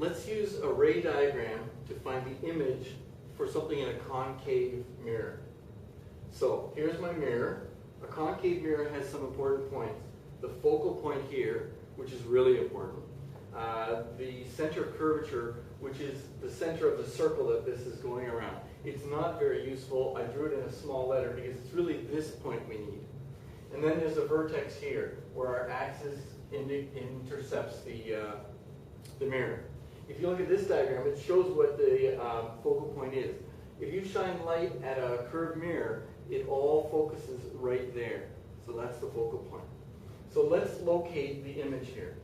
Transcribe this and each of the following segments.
Let's use a ray diagram to find the image for something in a concave mirror. So here's my mirror. A concave mirror has some important points. The focal point here, which is really important. The center of curvature, which is the center of the circle that this is going around. It's not very useful. I drew it in a small letter because it's really this point we need. And then there's a vertex here where our axis intercepts the mirror. If you look at this diagram, it shows what the focal point is. If you shine light at a curved mirror, it all focuses right there. So that's the focal point. So let's locate the image here.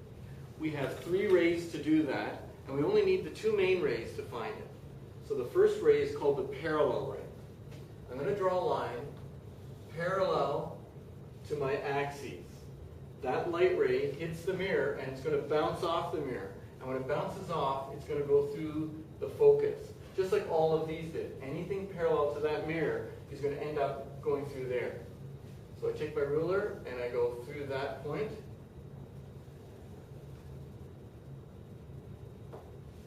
We have 3 rays to do that, and we only need the 2 main rays to find it. So the first ray is called the parallel ray. I'm going to draw a line parallel to my axes. That light ray hits the mirror and it's going to bounce off the mirror. And when it bounces off, it's going to go through the focus. Just like all of these did. Anything parallel to that mirror is going to end up going through there. So I take my ruler and I go through that point.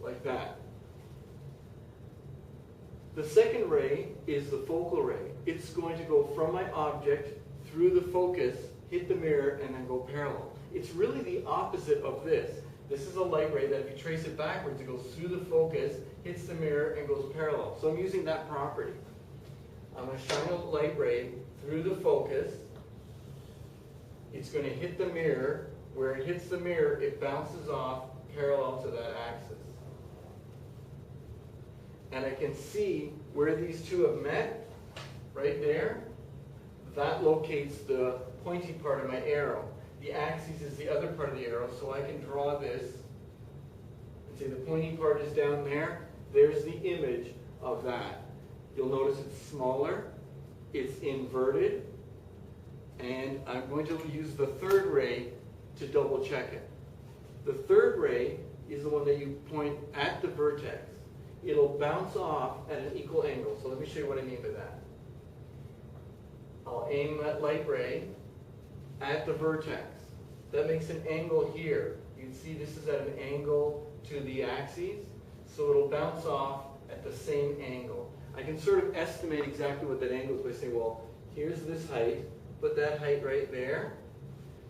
Like that. The second ray is the focal ray. It's going to go from my object through the focus, hit the mirror, and then go parallel. It's really the opposite of this. This is a light ray that if you trace it backwards, it goes through the focus, hits the mirror, and goes parallel. So I'm using that property. I'm going to shine a light ray through the focus. It's going to hit the mirror. Where it hits the mirror, it bounces off parallel to that axis. And I can see where these two have met, right there. That locates the pointy part of my arrow. The axis is the other part of the arrow, so I can draw this and say the pointy part is down there. There's the image of that. You'll notice it's smaller, it's inverted, and I'm going to use the third ray to double check it. The third ray is the one that you point at the vertex. It'll bounce off at an equal angle. So let me show you what I mean by that. I'll aim that light ray at the vertex. That makes an angle here. You can see this is at an angle to the axes, so it'll bounce off at the same angle. I can sort of estimate exactly what that angle is by saying, well, here's this height, put that height right there.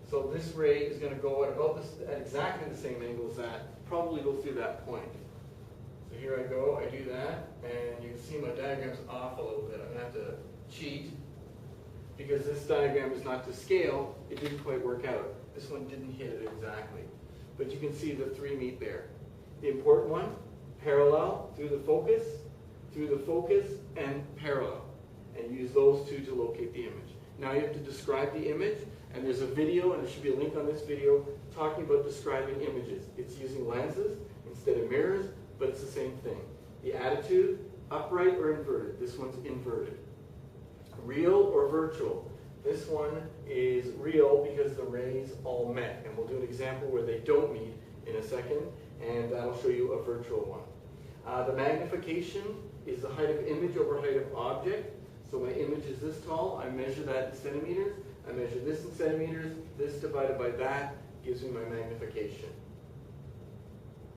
So this ray is going to go at about this, at exactly the same angle as that, probably go through that point. So here I go, I do that, and you can see my diagram's off a little bit. I'm going to have to cheat, because this diagram is not to scale. It didn't quite work out. This one didn't hit it exactly. But you can see the 3 meet there. The important one, parallel, through the focus, and parallel. And use those 2 to locate the image. Now you have to describe the image, and there's a video, and there should be a link on this video, talking about describing images. It's using lenses instead of mirrors, but it's the same thing. The attitude, upright or inverted. This one's inverted. Real or virtual. This one is real because the rays all met. And we'll do an example where they don't meet in a second, and that'll show you a virtual one. The magnification is the height of image over height of object. So my image is this tall. I measure that in centimeters. I measure this in centimeters. This divided by that gives me my magnification.